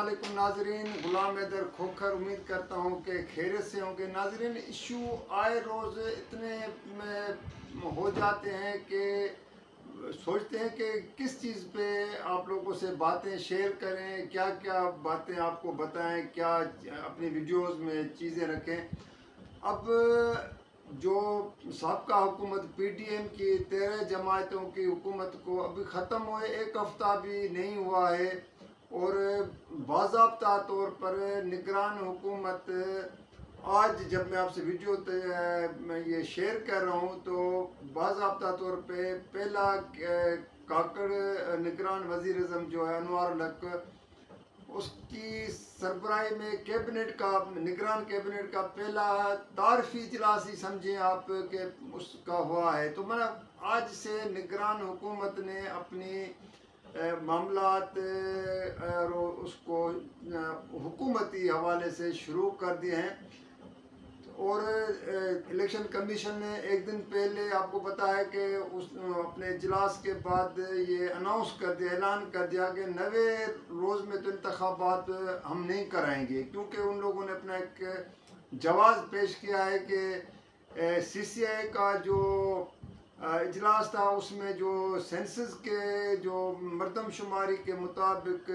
अस्सलामुअलैकुम नाजरीन, गुलाम हैदर खोखर। उम्मीद करता हूँ कि खैरियत से होंगे। नाजरीन, इशू आए रोज़ इतने हो जाते हैं कि सोचते हैं कि किस चीज़ पे आप लोगों से बातें शेयर करें, क्या क्या बातें आपको बताएं, क्या अपनी वीडियोस में चीज़ें रखें। अब जो साबका हुकूमत PTM की 13 जमातों की हुकूमत को अभी ख़त्म हुए 1 हफ़्ता भी नहीं हुआ है और बाज़ाब्ता तौर पर निगरान हुकूमत आज जब मैं आपसे वीडियो मैं ये शेयर कर रहा हूँ तो बाज़ाब्ता तौर पे पहला काकड़ निगरान वज़ीर आज़म जो है अनवार हक, उसकी सरबराही में कैबिनेट का निगरान कैबिनेट का पहला तारफी इजलास ही समझें आप कि उसका हुआ है। तो मैं आज से निगरान हुकूमत ने अपनी मामलात और उसको हुकूमती हवाले से शुरू कर दिए हैं। और इलेक्शन कमीशन ने एक दिन पहले आपको पता है कि उस अपने इजलास के बाद ये अनाउंस कर दिया, ऐलान कर दिया कि 90 रोज़ में तो इंतखाबात हम नहीं कराएंगे, क्योंकि उन लोगों ने अपना एक जवाब पेश किया है कि CCI का जो इजलास था उसमें जो सेंसस के जो मरदमशुमारी के मुताबिक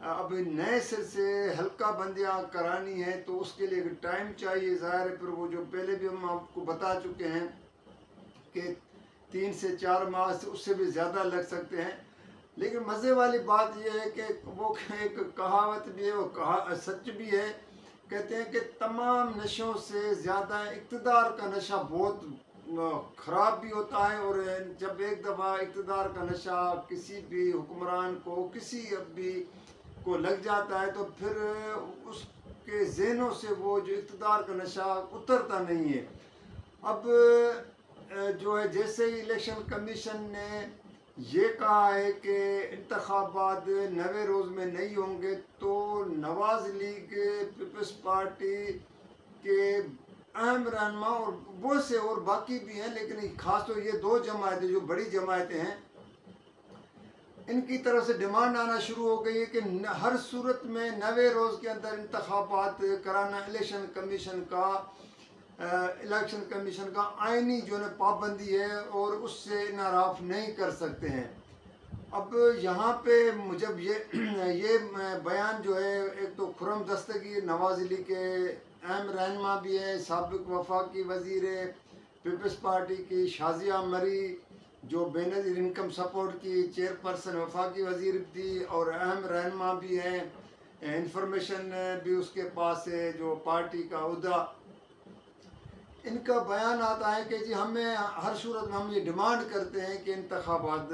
अब नए सिर से हल्का बंदियाँ करानी है तो उसके लिए टाइम चाहिए। ज़ाहिर है, फिर वो जो पहले भी हम आपको बता चुके हैं कि 3 से 4 माह से उससे भी ज़्यादा लग सकते हैं। लेकिन मज़े वाली बात यह है कि वो एक कहावत भी है, वो सच भी है। कहते हैं कि तमाम नशों से ज़्यादा इक़्तिदार का नशा बहुत ख़राब भी होता है, और जब एक दफ़ा इक़्तिदार का नशा किसी भी हुक्मरान को किसी भी को लग जाता है तो फिर उसके ज़हनों से वो जो इक़्तिदार का नशा उतरता नहीं है। अब जो है, जैसे ही इलेक्शन कमीशन ने ये कहा है कि इंतखाबात 90 रोज़ में नहीं होंगे, तो नवाज़ लीग पीपल्स पार्टी के अहम रहनुमा और बहुत से और बाकी भी हैं, लेकिन ख़ास तो ये 2 जमातें जो बड़ी जमातें हैं, इनकी तरफ से डिमांड आना शुरू हो गई है कि हर सूरत में 90 रोज़ के अंदर इंतखाबात कराना इलेक्शन कमीशन का आइनी जो है पाबंदी है और उससे इनहराफ नहीं कर सकते हैं। अब यहाँ पे जब ये बयान जो है, एक तो खुर्रम दस्तगीर नवाज़ लीग के अहम रहनुमा भी है, साबिक वफाकी वज़ीर पीपल्स पार्टी की शाजिया मरी जो बेनज़ीर इनकम सपोर्ट की चेयरपर्सन वफाकी वज़ीर थी और अहम रहनुमा भी है, इंफॉर्मेशन भी उसके पास है जो पार्टी का उहदा। इनका बयान आता है कि जी हमें हर सूरत में हम ये डिमांड करते हैं कि इंतखाबात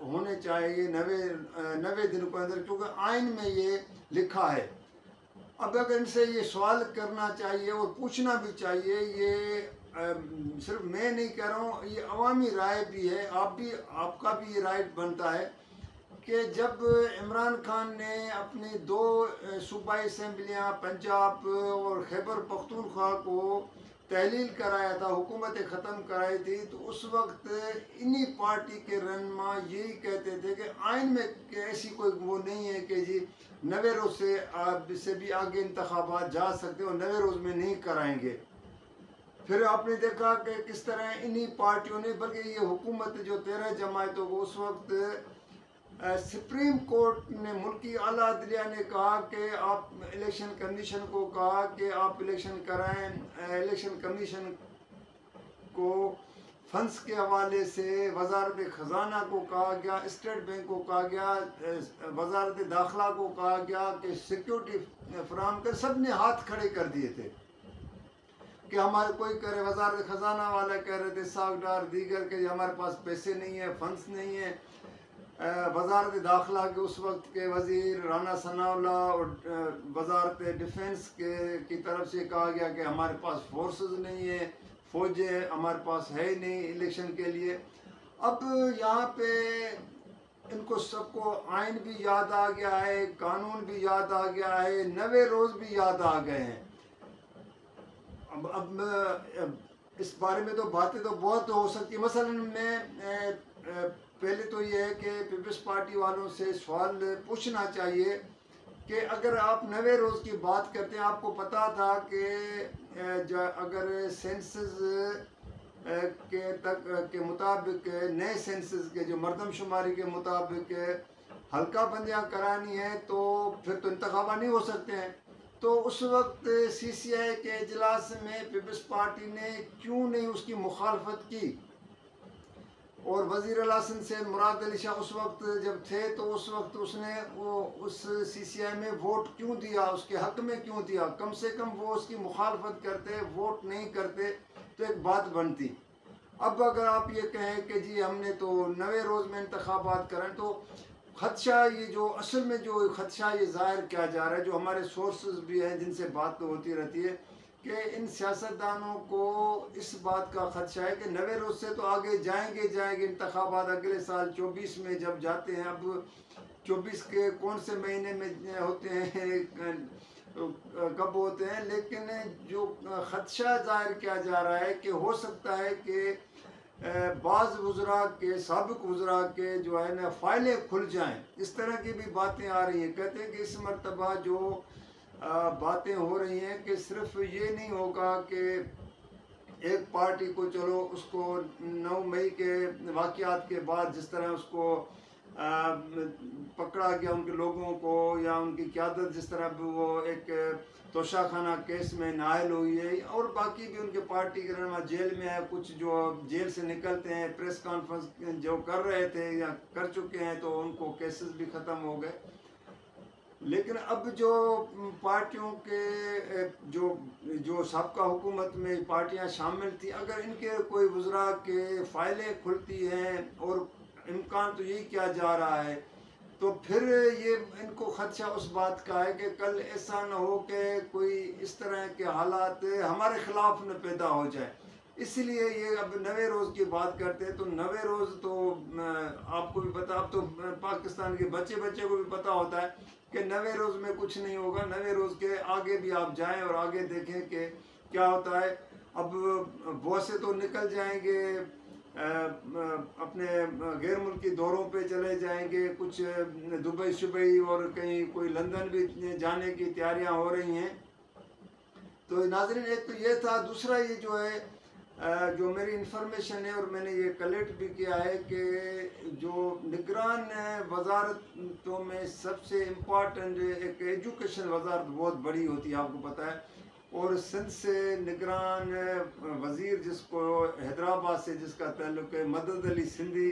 होने चाहिए 90 दिनों के अंदर, क्योंकि आइन में ये लिखा है। अब अगर इनसे ये सवाल करना चाहिए और पूछना भी चाहिए, ये सिर्फ मैं नहीं कह रहा हूँ, ये अवामी राय भी है, आपका भी ये राइट बनता है कि जब इमरान खान ने अपनी 2 सूबाई असम्बलियाँ पंजाब और खैबर पख्तूनख्वा को तहलील कराया था, हुकूमतें ख़त्म कराई थी, तो उस वक्त इन्हीं पार्टी के रहनुमा यही कहते थे कि आइन में ऐसी कोई वो नहीं है कि जी 90 रोज़ से भी आगे इंतखाबात जा सकते हो, 90 रोज़ में नहीं कराएंगे। फिर आपने देखा कि किस तरह इन्हीं पार्टियों ने, बल्कि ये हुकूमत जो 13 जमातों को उस वक्त सुप्रीम कोर्ट ने, मुल्की आला अदलिया ने कहा कि आप इलेक्शन कमीशन को कहा कि आप इलेक्शन कराएं। इलेक्शन कमीशन को फंड्स के हवाले से वजारत ख़जाना को कहा गया, स्टेट बैंक को कहा गया, वजारत दाखिला को कहा गया कि सिक्योरिटी फराहम कर। सब ने हाथ खड़े कर दिए थे कि हमारे कोई करे, वजारत ख़जाना वाला कह रहे थे, सागदार दीगर के हमारे पास पैसे नहीं है, फंड्स नहीं है। वजारत दाखिला के उस वक्त के वज़ीर राना सनाउल्लाह और वजारत डिफेंस की तरफ से कहा गया कि हमारे पास फोर्सेस नहीं है, फ़ौजें हमारे पास है ही नहीं इलेक्शन के लिए। अब यहाँ पे इनको सबको आइन भी याद आ गया है, कानून भी याद आ गया है, 90 रोज़ भी याद आ गए हैं। अब इस बारे में तो बातें तो बहुत हो सकती है। मसलन मैं पहले तो ये है कि पीपल्स पार्टी वालों से सवाल पूछना चाहिए कि अगर आप नवे रोज़ की बात करते हैं, आपको पता था कि अगर सेंसस के मुताबिक, नए सेंसस के जो मरदमशुमारी के मुताबिक हल्का बंदियाँ करानी है तो फिर तो इंतखाबा नहीं हो सकते हैं। तो उस वक्त CCI के इजलास में पीपल्स पार्टी ने क्यों नहीं उसकी मुखालफत की, और वज़ीर अल हसन से मुराद अली शाह उस वक्त जब थे तो उस वक्त उसने वो उस CCI में वोट क्यों दिया, उसके हक में क्यों दिया? कम से कम वो उसकी मुखालफत करते, वोट नहीं करते तो एक बात बनती। अब अगर आप ये कहें कि जी हमने तो नवे रोज़ में इंतखाबात करें, तो खदशा ये जो असल में जो खदशा ये ज़ाहिर किया जा रहा है, जो हमारे सोर्सेज भी हैं जिनसे बात तो होती रहती है, कि इन सियासतदानों को इस बात का खदशा है कि नवे रोज़ से तो आगे जाएंगे इंतखाबात अगले साल 24 में जब जाते हैं। अब 24 के कौन से महीने में होते हैं, कब होते हैं, लेकिन जो खदशा जाहिर किया जा रहा है कि हो सकता है कि बाज़ वज़रा के, साबिक वज़रा के जो है ना फाइलें खुल जाएं, इस तरह की भी बातें आ रही हैं। कहते हैं कि इस मरतबा जो बातें हो रही हैं कि सिर्फ ये नहीं होगा कि एक पार्टी को चलो उसको 9 मई के वाक़यात के बाद जिस तरह उसको पकड़ा गया, उनके लोगों को या उनकी क़यादत जिस तरह वो एक तोशाखाना केस में नायल हुई है, और बाकी भी उनके पार्टी के रहनुमा जेल में है, कुछ जो जेल से निकलते हैं प्रेस कॉन्फ्रेंस जो कर रहे थे या कर चुके हैं तो उनको केसेस भी ख़त्म हो गए। लेकिन अब जो पार्टियों के जो साबका हुकूमत में पार्टियां शामिल थी, अगर इनके कोई वज़रा के फाइलें खुलती हैं, और इम्कान तो यही किया जा रहा है, तो फिर ये इनको खदशा उस बात का है कि कल ऐसा न हो कि कोई इस तरह के हालात हमारे ख़िलाफ़ न पैदा हो जाए। इसलिए ये अब नवे रोज़ की बात करते हैं। तो नवे रोज़ तो आपको भी पता, अब तो पाकिस्तान के बच्चे को भी पता होता है कि नवे रोज़ में कुछ नहीं होगा। नवे रोज़ के आगे भी आप जाएं और आगे देखें कि क्या होता है। अब बहुत से तो निकल जाएंगे, अपने गैर मुल्की दौरों पे चले जाएंगे, कुछ दुबई शुबई और कहीं कोई लंदन भी जाने की तैयारियां हो रही हैं। तो नाज़रीन, एक तो ये था। दूसरा ये जो है जो मेरी इंफॉर्मेशन है और मैंने ये कलेक्ट भी किया है कि जो निगरान वजारतों में सबसे इम्पॉर्टेंट एक एजुकेशन वजारत बहुत बड़ी होती है, आपको पता है। और सिंध से निगरान वज़ीर जिसको हैदराबाद से जिसका ताल्लुक़ है, मदद अली सिंधी,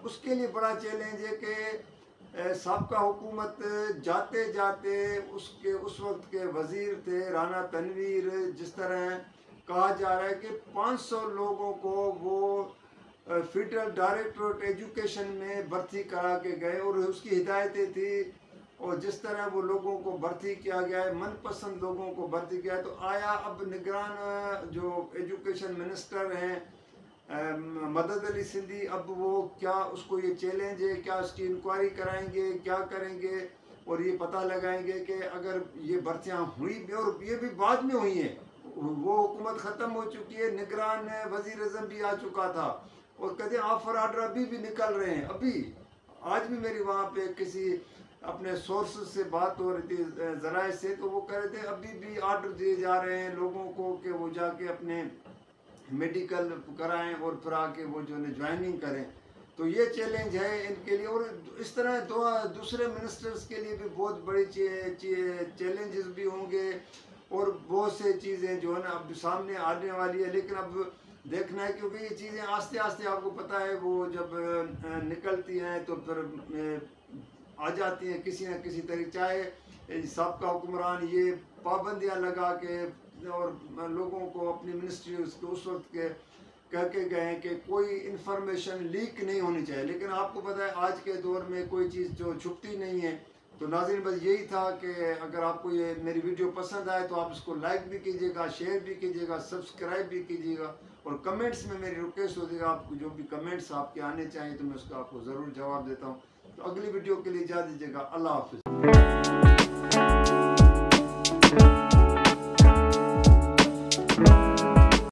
उसके लिए बड़ा चैलेंज है कि साबका हुकूमत जाते जाते उसके उस वक्त के वज़ीर थे राना तनवीर, जिस तरह कहा जा रहा है कि 500 लोगों को वो फेडरल डायरेक्टरेट एजुकेशन में भर्ती करा के गए और उसकी हिदायतें थी, और जिस तरह वो लोगों को भर्ती किया गया है, मनपसंद लोगों को भर्ती किया है। तो आया अब निगरान जो एजुकेशन मिनिस्टर हैं मदद अली सिंधी, अब वो क्या उसको ये चैलेंज है, क्या उसकी इंक्वायरी कराएंगे, क्या करेंगे और ये पता लगाएंगे कि अगर ये भर्तियाँ हुई भी, और ये भी बाद में हुई हैं, वो हुकूमत ख़त्म हो चुकी है, निगरान वज़ीर आज़म भी आ चुका था, और कहते हैं ऑफर आर्डर अभी भी निकल रहे हैं। अभी आज भी मेरी वहाँ पे किसी अपने सोर्सेज से बात हो रही थी, ज़राए से, तो वो कह रहे थे अभी भी आर्डर दिए जा रहे हैं लोगों को कि वो जाके अपने मेडिकल कराएं और फिर आके वो जो है ज्वाइनिंग करें। तो ये चैलेंज है इनके लिए, और इस तरह दूसरे मिनिस्टर्स के लिए भी बहुत बड़ी चैलेंजेस भी होंगे, और बहुत से चीज़ें जो है ना अब सामने आने वाली है। लेकिन अब देखना है, क्योंकि ये चीज़ें आस्ते आस्ते, आपको पता है, वो जब निकलती हैं तो फिर आ जाती हैं किसी न किसी तरीके। चाहे साबका हुक्मरान ये पाबंदियाँ लगा के और लोगों को अपनी मिनिस्ट्री उसको उस वक्त के कह के गए हैं कि कोई इन्फॉर्मेशन लीक नहीं होनी चाहिए, लेकिन आपको पता है आज के दौर में कोई चीज़ जो छुपती नहीं है। तो नाज़रीन, बस यही था कि अगर आपको ये मेरी वीडियो पसंद आए तो आप इसको लाइक भी कीजिएगा, शेयर भी कीजिएगा, सब्सक्राइब भी कीजिएगा, और कमेंट्स में मेरी रिक्वेस्ट होती है आपको जो भी कमेंट्स आपके आने चाहिए तो मैं उसका आपको ज़रूर जवाब देता हूँ। तो अगली वीडियो के लिए इजाज़त दीजिएगा। अल्लाह हाफ़िज़।